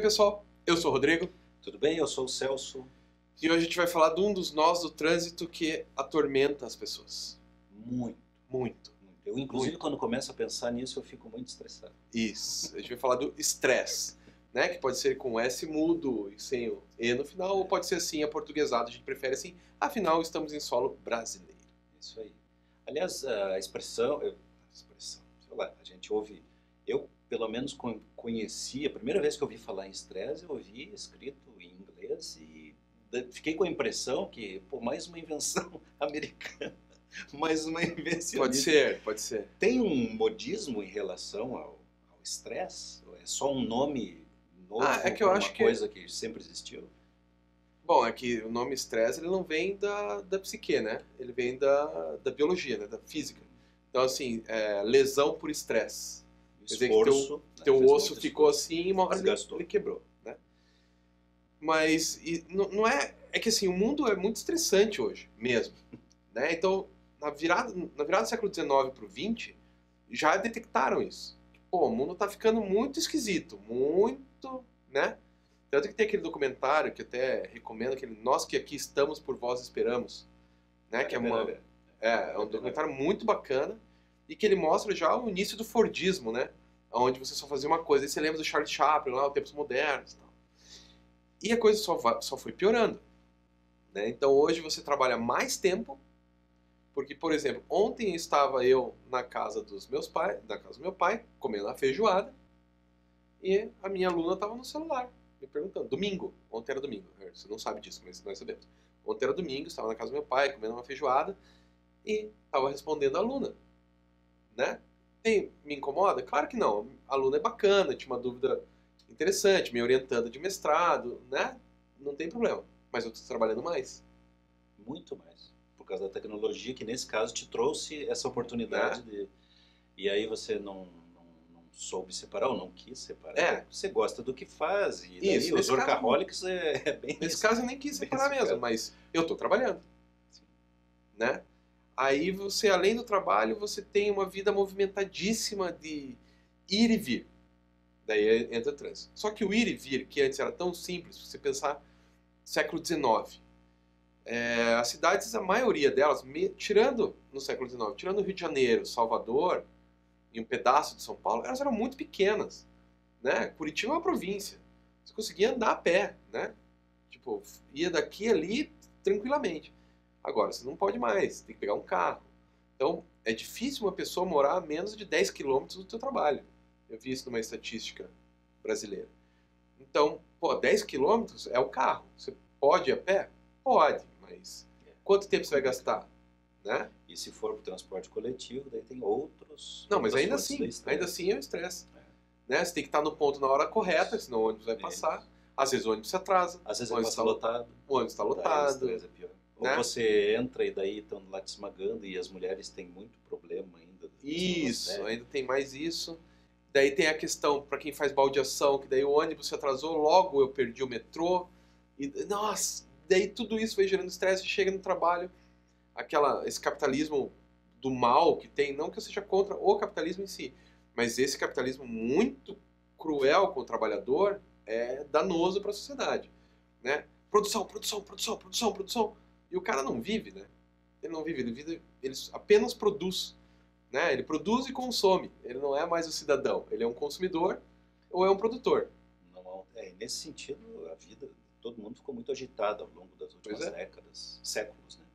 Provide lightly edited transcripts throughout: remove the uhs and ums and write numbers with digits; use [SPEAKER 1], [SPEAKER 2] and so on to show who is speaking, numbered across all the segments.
[SPEAKER 1] pessoal, eu sou o Rodrigo
[SPEAKER 2] Tudo bem? Eu sou o Celso.
[SPEAKER 1] e hoje a gente vai falar de um dos nós do trânsito que atormenta as pessoas.
[SPEAKER 2] Muito,
[SPEAKER 1] Muito.
[SPEAKER 2] muito. Eu, inclusive,
[SPEAKER 1] Muito.
[SPEAKER 2] quando começo a pensar nisso, eu fico muito estressado.
[SPEAKER 1] Isso. A gente vai falar do estresse, né? Que pode ser com S mudo e sem o E no final, ou pode ser assim, aportuguesado. A gente prefere assim, afinal estamos em solo brasileiro.
[SPEAKER 2] Isso aí. Aliás, a expressão, sei lá, a gente ouve, eu pelo menos conheci, a primeira vez que eu ouvi falar em estresse, eu ouvi escrito em inglês e fiquei com a impressão que, pô, mais uma invenção americana, mais uma invenção.
[SPEAKER 1] Pode ser, pode ser.
[SPEAKER 2] Tem um modismo em relação ao estresse? Ou é só um nome novo
[SPEAKER 1] É que eu
[SPEAKER 2] para
[SPEAKER 1] acho
[SPEAKER 2] uma
[SPEAKER 1] que...
[SPEAKER 2] coisa que sempre existiu?
[SPEAKER 1] Bom, é que o nome estresse ele não vem da psique, né? Ele vem da biologia, né? Da física. Então, assim, lesão por estresse. Quer dizer que
[SPEAKER 2] Esforço,
[SPEAKER 1] teu
[SPEAKER 2] fez
[SPEAKER 1] osso
[SPEAKER 2] muito
[SPEAKER 1] ficou
[SPEAKER 2] esforço,
[SPEAKER 1] assim e uma hora
[SPEAKER 2] desgastou.
[SPEAKER 1] ele quebrou, né? Mas não é... É que assim, o mundo é muito estressante hoje, mesmo. Né? Então, na virada do século XIX para o XX, já detectaram isso. Pô, o mundo tá ficando muito esquisito, muito, né? Tanto que tem aquele documentário que eu até recomendo, aquele Nós que Aqui Estamos por Vós Esperamos, né? Que é um documentário muito bacana e que ele mostra já o início do Fordismo, né? Onde você só fazia uma coisa. E você lembra do Charles Chaplin lá, os tempos modernos e tal. E a coisa só foi piorando, né? Então hoje você trabalha mais tempo, porque, por exemplo, ontem estava eu na casa dos meus pais, na casa do meu pai, comendo a feijoada, e a minha aluna estava no celular, me perguntando. Domingo, ontem era domingo, você não sabe disso, mas nós sabemos. Ontem era domingo, estava na casa do meu pai, comendo uma feijoada, e estava respondendo a aluna, né? Me incomoda? Claro que não, a aluna é bacana, tinha uma dúvida interessante, me orientando de mestrado, né? Não tem problema, mas eu estou trabalhando mais.
[SPEAKER 2] Muito mais. Por causa da tecnologia, que nesse caso te trouxe essa oportunidade de... E aí você não soube separar ou não quis separar. Você gosta do que faz. E daí
[SPEAKER 1] Isso,
[SPEAKER 2] os workaholics é bem
[SPEAKER 1] nesse
[SPEAKER 2] isso.
[SPEAKER 1] caso eu nem quis separar mesmo, mas eu estou trabalhando. Né? Aí você, além do trabalho, você tem uma vida movimentadíssima de ir e vir. Daí entra o trânsito. Só que o ir e vir, que antes era tão simples, se você pensar século XIX, as cidades, a maioria delas, tirando no século XIX, tirando o Rio de Janeiro, Salvador e um pedaço de São Paulo, elas eram muito pequenas, né? Curitiba é uma província. Você conseguia andar a pé, né? Tipo, ia daqui ali tranquilamente. Agora, você não pode mais, tem que pegar um carro. Então, é difícil uma pessoa morar a menos de 10 quilômetros do seu trabalho. Eu vi isso numa estatística brasileira. Então, pô, 10 quilômetros é o carro. Você pode ir a pé? Pode, mas quanto tempo você vai gastar? Né?
[SPEAKER 2] E se for para o transporte coletivo, daí tem outros...
[SPEAKER 1] Não, mas ainda
[SPEAKER 2] fontes de estresse.
[SPEAKER 1] assim é o estresse. Né? Você tem que estar no ponto na hora correta, senão o ônibus vai passar. Às vezes o ônibus se atrasa.
[SPEAKER 2] Às vezes
[SPEAKER 1] o ônibus
[SPEAKER 2] está lotado.
[SPEAKER 1] O ônibus está
[SPEAKER 2] Daí o
[SPEAKER 1] lotado.
[SPEAKER 2] estresse é pior.
[SPEAKER 1] Né?
[SPEAKER 2] Ou você entra e daí estão lá te esmagando e as mulheres têm muito problema ainda.
[SPEAKER 1] Isso, ainda tem mais isso. Daí tem a questão, para quem faz baldeação, que daí o ônibus se atrasou, logo eu perdi o metrô. E, nossa, daí tudo isso vai gerando estresse, chega no trabalho, esse capitalismo do mal que tem, não que eu seja contra o capitalismo em si, mas esse capitalismo muito cruel com o trabalhador é danoso para a sociedade. Né? Produção. E o cara não vive, né? Ele não vive, ele apenas produz. Né? Ele produz e consome. Ele não é mais o cidadão. Ele é um consumidor ou é um produtor.
[SPEAKER 2] Nesse sentido, a vida de todo mundo ficou muito agitada ao longo das últimas décadas, séculos. Né?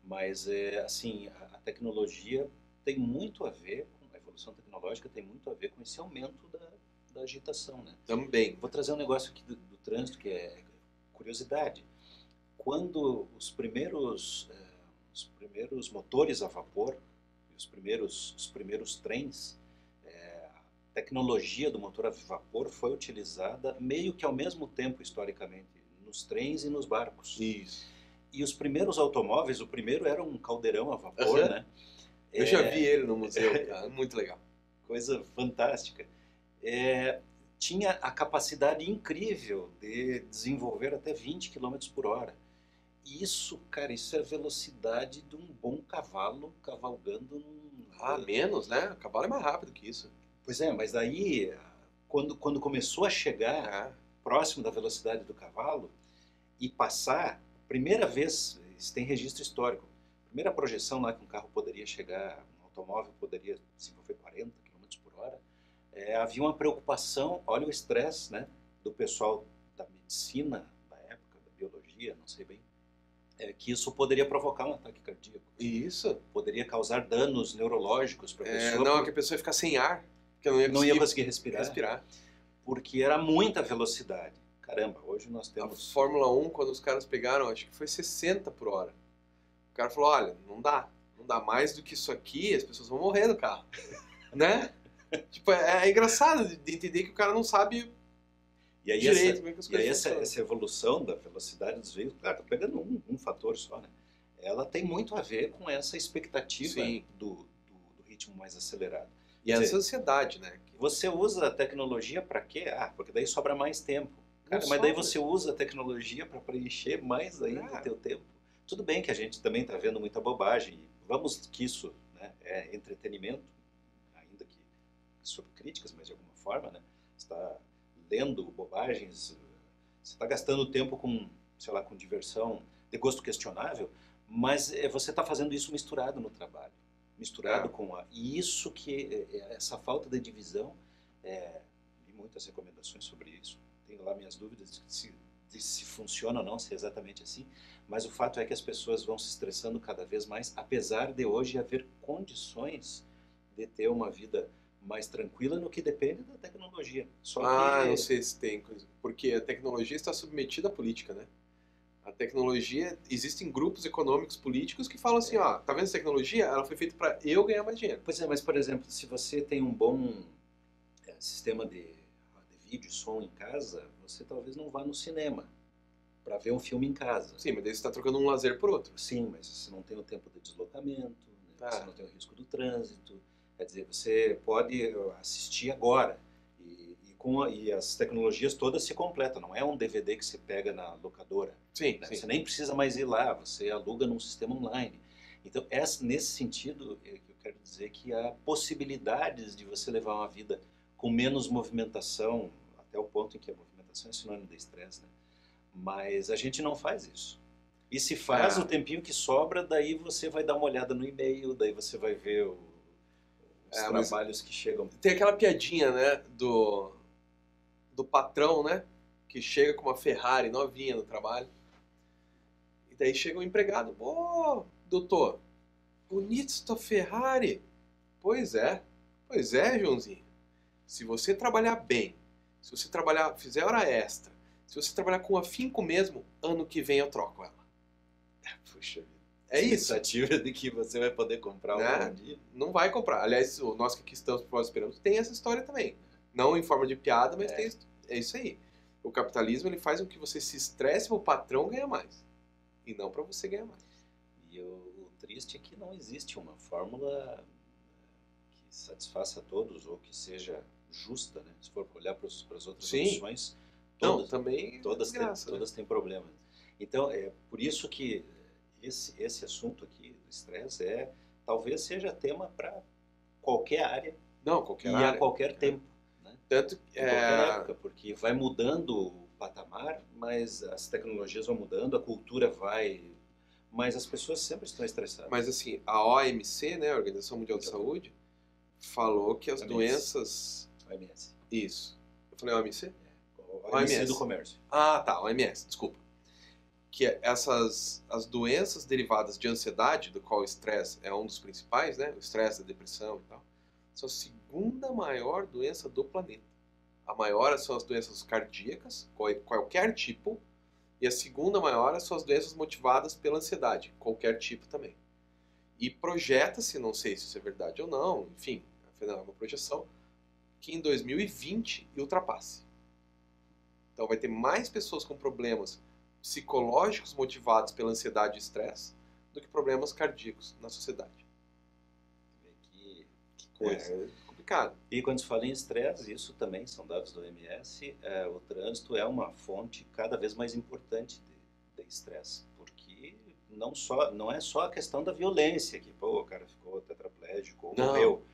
[SPEAKER 2] Mas, assim, a tecnologia tem muito a ver, a evolução tecnológica tem muito a ver com esse aumento da agitação. Né?
[SPEAKER 1] Também.
[SPEAKER 2] Vou trazer um negócio aqui do trânsito que é curiosidade. Quando os primeiros motores a vapor, os primeiros trens, a tecnologia do motor a vapor foi utilizada meio que ao mesmo tempo, historicamente, nos trens e nos barcos.
[SPEAKER 1] Isso.
[SPEAKER 2] E os primeiros automóveis, o primeiro era um caldeirão a vapor, né?
[SPEAKER 1] Eu já vi ele no museu, cara. Muito legal.
[SPEAKER 2] Coisa fantástica. Tinha a capacidade incrível de desenvolver até 20 km por hora. Isso, cara, isso é a velocidade de um bom cavalo cavalgando num...
[SPEAKER 1] menos, né? O cavalo é mais rápido que isso.
[SPEAKER 2] Pois é, mas aí, quando começou a chegar próximo da velocidade do cavalo e passar, primeira vez, isso tem registro histórico, primeira projeção lá que um carro poderia chegar, um automóvel poderia desenvolver 40 km por hora, havia uma preocupação, olha o estresse, né, do pessoal da medicina da época, da biologia, não sei bem, que isso poderia provocar um ataque cardíaco.
[SPEAKER 1] Isso.
[SPEAKER 2] Poderia causar danos neurológicos para a pessoa.
[SPEAKER 1] Não, que a pessoa ia ficar sem ar, que
[SPEAKER 2] não ia conseguir respirar.
[SPEAKER 1] Porque
[SPEAKER 2] era muita velocidade. Caramba, hoje nós temos...
[SPEAKER 1] A Fórmula 1, quando os caras pegaram, acho que foi 60 por hora. O cara falou, olha, não dá mais do que isso aqui, as pessoas vão morrer no carro. Né? Tipo, é engraçado de entender que o cara não sabe
[SPEAKER 2] e aí
[SPEAKER 1] direito como é que as coisas
[SPEAKER 2] funcionam. Essa evolução da velocidade dos veículos, claro, tô pegando um fator só, né? Ela tem muito a ver com essa expectativa do ritmo mais acelerado.
[SPEAKER 1] E essa ansiedade, né?
[SPEAKER 2] Você usa a tecnologia para quê? Porque daí sobra mais tempo. Cara, mas daí você usa a tecnologia para preencher mais ainda o teu tempo. Tudo bem que a gente também está vendo muita bobagem. Vamos que isso, né, é entretenimento, ainda que sob críticas, mas de alguma forma, né? Você está lendo bobagens, você está gastando tempo com, sei lá, com diversão de gosto questionável, mas você está fazendo isso misturado no trabalho. Misturado com e isso que essa falta de divisão, li muitas recomendações sobre isso, tenho lá minhas dúvidas de se funciona ou não, se é exatamente assim, mas o fato é que as pessoas vão se estressando cada vez mais, apesar de hoje haver condições de ter uma vida mais tranquila no que depende da tecnologia.
[SPEAKER 1] Só não sei se tem coisa, porque a tecnologia está submetida à política, né? A tecnologia, existem grupos econômicos políticos que falam assim, tá vendo essa tecnologia? Ela foi feita para eu ganhar mais dinheiro.
[SPEAKER 2] Pois é, mas por exemplo, se você tem um bom sistema de vídeo e som em casa, você talvez não vá no cinema para ver um filme em casa.
[SPEAKER 1] Sim, mas daí você está trocando um lazer por outro.
[SPEAKER 2] Sim, mas você não tem o tempo de deslocamento, né? Você não tem o risco do trânsito, quer dizer, você pode assistir agora. E as tecnologias todas se completam, não é um DVD que você pega na locadora.
[SPEAKER 1] Sim,
[SPEAKER 2] né?
[SPEAKER 1] sim.
[SPEAKER 2] Você nem precisa mais ir lá, você aluga num sistema online. Então, nesse sentido, eu quero dizer que há possibilidades de você levar uma vida com menos movimentação, até o ponto em que a movimentação é sinônimo de estresse, né? Mas a gente não faz isso. E se faz o tempinho que sobra, daí você vai dar uma olhada no e-mail, daí você vai ver os trabalhos que chegam.
[SPEAKER 1] Tem aquela piadinha, né, do patrão, né, que chega com uma Ferrari novinha no trabalho. E daí chega um empregado. Doutor, bonita esta Ferrari. Pois é, Joãozinho. Se você trabalhar bem, se você fizer hora extra, se você trabalhar com afinco mesmo, ano que vem eu troco ela.
[SPEAKER 2] Puxa vida.
[SPEAKER 1] É isso.
[SPEAKER 2] A expectativa de que você vai poder comprar um dia.
[SPEAKER 1] Não vai comprar. Aliás, nós que aqui estamos por nós esperamos, tem essa história também. Não em forma de piada, mas é isso aí. O capitalismo ele faz com que você se estresse para o patrão ganhar mais. E não para você ganhar mais.
[SPEAKER 2] E o triste é que não existe uma fórmula que satisfaça a todos ou que seja justa, né? Se for olhar para as outras opções, todas têm problemas. Então, é por isso que esse assunto aqui do estresse talvez seja tema para qualquer área a qualquer tempo. Né?
[SPEAKER 1] Tanto
[SPEAKER 2] em qualquer época, porque vai mudando o patamar, mas as tecnologias vão mudando, a cultura vai... Mas as pessoas sempre estão estressadas.
[SPEAKER 1] Mas assim, a OMC, né, a Organização Mundial de Saúde, falou que as doenças...
[SPEAKER 2] OMS.
[SPEAKER 1] Isso. Eu falei OMC?
[SPEAKER 2] OMS do comércio.
[SPEAKER 1] Tá, OMS, desculpa. Que as doenças derivadas de ansiedade, do qual o estresse é um dos principais, né, o estresse, a depressão e tal, são a segunda maior doença do planeta. A maior são as doenças cardíacas, qualquer tipo, e a segunda maior são as doenças motivadas pela ansiedade, qualquer tipo também. E projeta-se, não sei se isso é verdade ou não, enfim, é uma projeção, que em 2020 ultrapasse. Então vai ter mais pessoas com problemas psicológicos motivados pela ansiedade e estresse do que problemas cardíacos na sociedade.
[SPEAKER 2] Que coisa.
[SPEAKER 1] É complicado.
[SPEAKER 2] E quando se fala em estresse, isso também são dados do OMS, o trânsito é uma fonte cada vez mais importante de estresse, porque não é só a questão da violência, que o cara ficou tetraplégico ou morreu.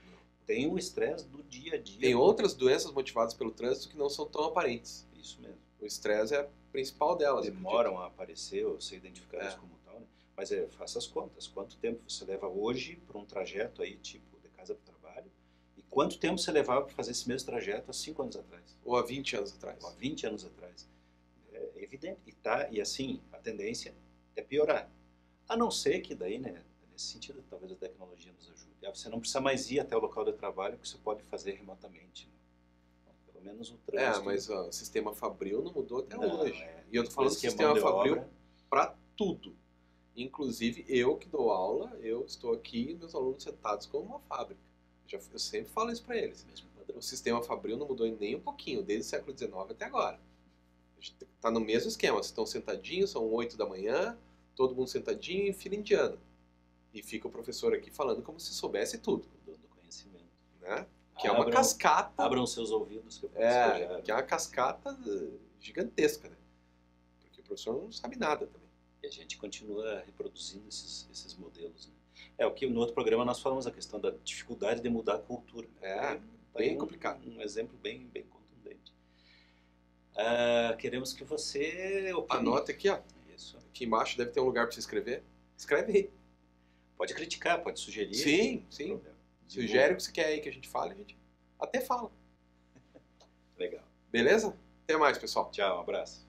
[SPEAKER 2] Tem o estresse do dia a dia.
[SPEAKER 1] Tem outras doenças motivadas pelo trânsito que não são tão aparentes.
[SPEAKER 2] Isso mesmo.
[SPEAKER 1] O estresse é a principal delas.
[SPEAKER 2] Demoram a aparecer ou ser identificadas
[SPEAKER 1] É.
[SPEAKER 2] como tal, né? Mas faça as contas. Quanto tempo você leva hoje para um trajeto aí, tipo, de casa para o trabalho? E quanto tempo você levava para fazer esse mesmo trajeto há 5 anos atrás?
[SPEAKER 1] Ou há 20 anos atrás.
[SPEAKER 2] Ou há 20 anos atrás? É evidente. E assim, a tendência é piorar. A não ser que daí, né, nesse sentido, talvez a tecnologia nos ajude. Você não precisa mais ir até o local de trabalho, que você pode fazer remotamente. Né? Então, pelo menos o trânsito...
[SPEAKER 1] Mas ó, o sistema Fabril não mudou até
[SPEAKER 2] Não,
[SPEAKER 1] hoje.
[SPEAKER 2] é.
[SPEAKER 1] E eu tô falando do
[SPEAKER 2] Depois que é
[SPEAKER 1] sistema
[SPEAKER 2] mão de
[SPEAKER 1] Fabril
[SPEAKER 2] obra,
[SPEAKER 1] para tudo. Inclusive, eu que dou aula, eu estou aqui e meus alunos sentados como uma fábrica. Eu sempre falo isso para eles.
[SPEAKER 2] mesmo padrão.
[SPEAKER 1] O sistema Fabril não mudou nem um pouquinho, desde o século XIX até agora. A gente está no mesmo esquema. Vocês estão sentadinhos, são 8 da manhã, todo mundo sentadinho em fila indiana. E fica o professor aqui falando como se soubesse tudo.
[SPEAKER 2] Dando conhecimento.
[SPEAKER 1] Né? Que é uma cascata.
[SPEAKER 2] Abram seus ouvidos. Que
[SPEAKER 1] Que é uma cascata gigantesca. Né? Porque o professor não sabe nada também.
[SPEAKER 2] E a gente continua reproduzindo esses modelos. Né? O que no outro programa nós falamos a questão da dificuldade de mudar a cultura. Né?
[SPEAKER 1] Bem complicado.
[SPEAKER 2] Um exemplo bem contundente. Queremos que você opine.
[SPEAKER 1] Anota aqui, ó.
[SPEAKER 2] Isso.
[SPEAKER 1] Aqui embaixo deve ter um lugar para você escrever. Escreve aí.
[SPEAKER 2] Pode criticar, pode sugerir.
[SPEAKER 1] Sim, sim. Sugere o que você quer aí que a gente fale, a gente até fala.
[SPEAKER 2] Legal.
[SPEAKER 1] Beleza? Até mais, pessoal.
[SPEAKER 2] Tchau, um abraço.